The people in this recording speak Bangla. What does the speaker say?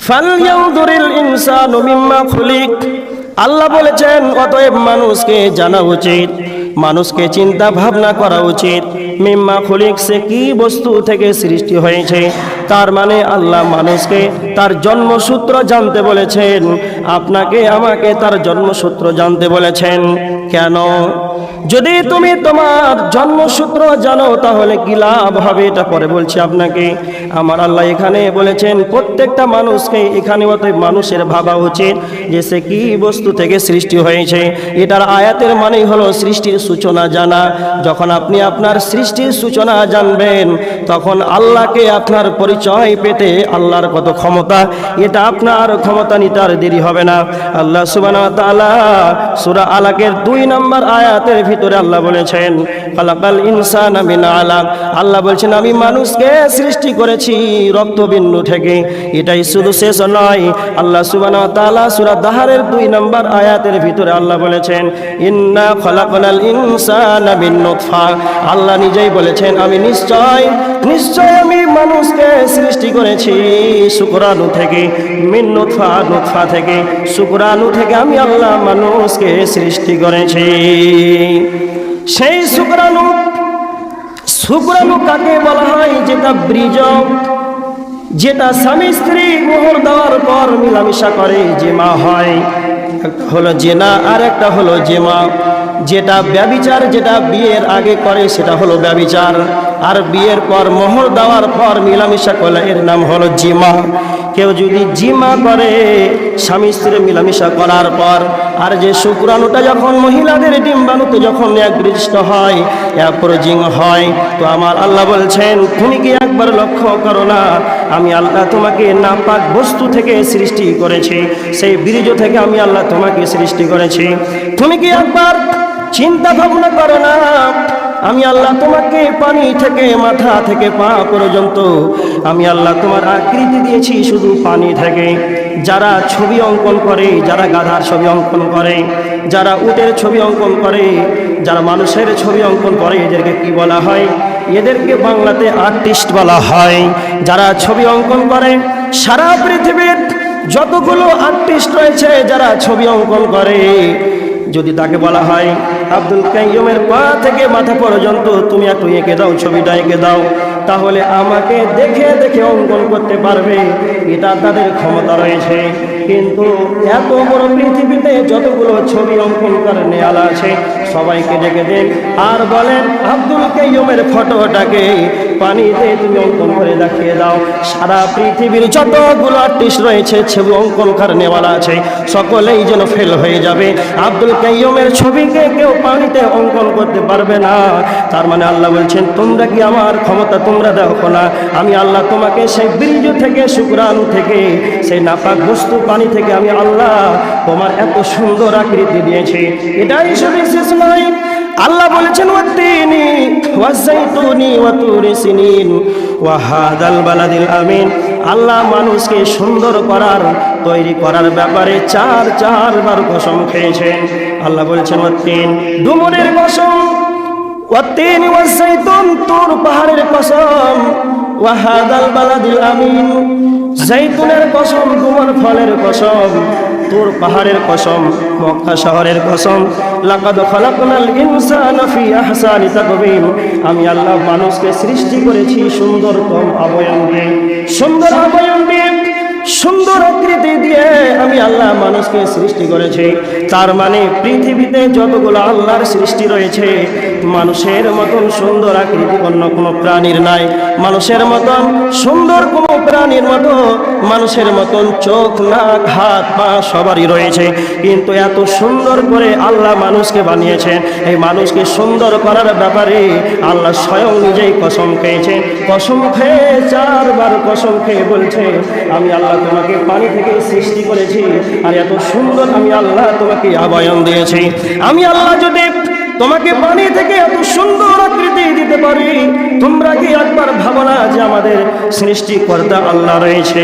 ফালইয়ানজুরিল ইনসানু মিম্মা খুলিক। আল্লাহ বলেছেন অতএব মানুষকে জানা উচিত, মানুষকে চিন্তা ভাবনা করা উচিত, মিম্মা খুলিক, সে কি বস্তু থেকে সৃষ্টি হয়েছে। তার মানে আল্লাহ মানুষকে তার জন্মসূত্র জানতে বলেছেন, আপনাকে আমাকে তার জন্মসূত্র জানতে বলেছেন। কেন? যদি তুমি তোমার জন্মসূত্র জানো তাহলে কি লাভ হবে এটা পরে বলছি আপনাকে। আমার আল্লাহ এখানে বলেছেন প্রত্যেকটা মানুষকে, এখানে অতএব মানুষের ভাবা উচিত যে সে কি বস্তু থেকে সৃষ্টি হয়েছে। এটার আয়াতের মানেই হলো সৃষ্টির সূচনা জানা। যখন আপনি আপনার সৃষ্টির সূচনা জানবেন তখন আল্লাহকে আপনার পরিচয় পেতে আল্লাহর কত ক্ষমতা, এটা আপনার ক্ষমতা নিতে আর দেরি হবে না। আল্লাহ সুবহানাহু ওয়া তাআলা সূরা আলাকের 2 নম্বর আয়াতের ভিতরে আল্লাহ বলেছেন খালাকাল ইনসানা মিন আলাক। আল্লাহ বলছেন আমি মানুষকে সৃষ্টি করেছি রক্তবিন্দু থেকে। এটাই শুধু শেষ নয়, আল্লাহ সুবহানাহু ওয়া তাআলা সূরা দাহরের 2 নম্বর আয়াতের ভিতরে আল্লাহ বলেছেন ইন্না খালাকনাল ইনসানা মিন নুতফা। আল্লাহ নিজেই বলেছেন আমি নিশ্চয় আমি মানুষকে সৃষ্টি করেছি শুকরাণু থেকে, মিন নুতফা, নুতফা থেকে, শুকরাণু থেকে আমি আল্লাহ মানুষকে সৃষ্টি করেছি। সেই শুকরাণু কাকে বলা হয়? যেটা বীজ, যেটা স্বামী স্ত্রী মোহর দেওয়ার পর মিলামিশা করে জেমা হয়। একটা হলো জেনা আর একটা হলো জেমা। যেটা ব্যভিচার, যেটা বিয়ের আগে করে সেটা হলো ব্যভিচার, আর বিয়ের পর মোহর দেওয়ার পর মিলামিশা করলে এর নাম হলো জিমা। কেউ যদি জিমা করে স্বামী স্ত্রী মিলামিশা করার পর, আর যে শুক্রাণুটা যখন মহিলাদের ডিম্বাণুতে যখন একদৃষ্ট হয়, অ্যাপ্রোজিং হয়, তো আমার আল্লাহ বলছেন তুমি কি একবার লক্ষ্য করো না আমি আল্লাহ তোমাকে নাপাক বস্তু থেকে সৃষ্টি করেছি, সেই বীর্য থেকে আমি আল্লাহ তোমাকে সৃষ্টি করেছি। তুমি কি একবার চিন্তা ভাবনা করো না আমি আল্লাহ তোমাকে পানি থেকে মাথা থেকে পা পর্যন্ত আমি আল্লাহ তোমার আকৃতি দিয়েছি শুধু পানি থেকে। যারা ছবি অঙ্কন করে, যারা গাধার ছবি অঙ্কন করে, যারা উটের ছবি অঙ্কন করে, যারা মানুষের ছবি অঙ্কন করে, এদেরকে কি বলা হয়? এদেরকে বাংলাতে আর্টিস্ট বলা হয়। যারা ছবি অঙ্কন করে, সারা পৃথিবীর যতগুলো আর্টিস্ট রয়েছে যারা ছবি অঙ্কন করে, যদি তাকে বলা হয় আব্দুল কাইয়ুমের পা থেকে মাথা পর্যন্ত তুমি একটু এঁকে দাও, ছবিটা এঁকে দাও, তাহলে আমাকে দেখে দেখে অঙ্কন করতে পারবে, এটা তাদের ক্ষমতা রয়েছে। কিন্তু এত বড় পৃথিবীতে যতগুলো ছবি অঙ্কন করে নেওয়া আছে সবাইকে ডেকে দেন আর বলেন আব্দুল কাইয়ুমের ফটোটাকে পানিতে তুমি অঙ্কন করে দেখিয়ে দাও। সারা পৃথিবীর যতগুলো আর্টিস্ট রয়েছে ছবি অঙ্কন করে নেওয়া আছে সকলেই যেন ফেল হয়ে যাবে। আব্দুল কাইয়ুমের ছবিকে কেউ পানিতে অঙ্কন করতে পারবে না। তার মানে আল্লাহ বলছেন তোমরা কি আমার ক্ষমতা তোমরা দেখো না? আমি আল্লাহ তোমাকে সেই বীর্য থেকে, শুক্রাণু থেকে, সেই নাপাক বস্তু পানি থেকে আমি আল্লাহ তোমার এত সুন্দর আকৃতি দিয়েছি। এটাই শুধু শেষ নয়, আল্লাহ বলেছেন ওয়াত্তিনি ওয়াজাইতুনি ওয়া তুরি সিনিন ওয়া হাদাল বালাদিল আমিন। আল্লাহ মানুষকে সুন্দর করার, তৈরি করার ব্যাপারে চারবার কসম খেয়েছেন। আল্লাহ বলেছেন ওয়াত্তিন, ডুমুরের কসম, ওয়াত্তিনি ওয়াজাইতুন, তুর পাহাড়ের কসম, ওয়া হাদাল বালাদিল আমিন, জাইতুনের কসম, ডুমুর ফলের কসম, তুর পাহাড়ের কসম, মক্কা শহরের কসম। লাকাদ খালাকনাল ইনসানা ফি আহসানি তাকওয়িম। আমি আল্লাহ মানুষকে সৃষ্টি করেছি সুন্দরতম আবয়ব দিয়ে, সুন্দর আবয়ব দিয়ে, সুন্দর আকৃতি দিয়ে আমি আল্লাহ মানুষকে সৃষ্টি করেছি। তার মানে পৃথিবীতে যতগুলো আল্লাহর সৃষ্টি রয়েছে মানুষের মতন সুন্দর আকৃতি অন্য কোনো প্রাণীর নাই। মানুষের মতন সুন্দর কোনো প্রাণীর মতো মানুষের মতন চোখ, নাক, হাত, পা সবারই রয়েছে, কিন্তু এত সুন্দর করে আল্লাহ মানুষকে বানিয়েছেন। এই মানুষকে সুন্দর করার ব্যাপারে আল্লাহ স্বয়ং নিজেই কসম খেয়েছেন। কসম খেয়ে চারবার কসম খেয়ে বলছে আমি আল্লাহ তোমাকে পানি থেকে সৃষ্টি করেছি, আর এত সুন্দর আমি আল্লাহ তোমাকে আবয়ন দিয়েছি। আমি আল্লাহ যদি তোমাকে পানি থেকে এত সুন্দর আকৃতি দিতে পারি, তোমরা কি একবার ভাবো না যে আমাদের সৃষ্টিকর্তা আল্লাহ রয়েছে?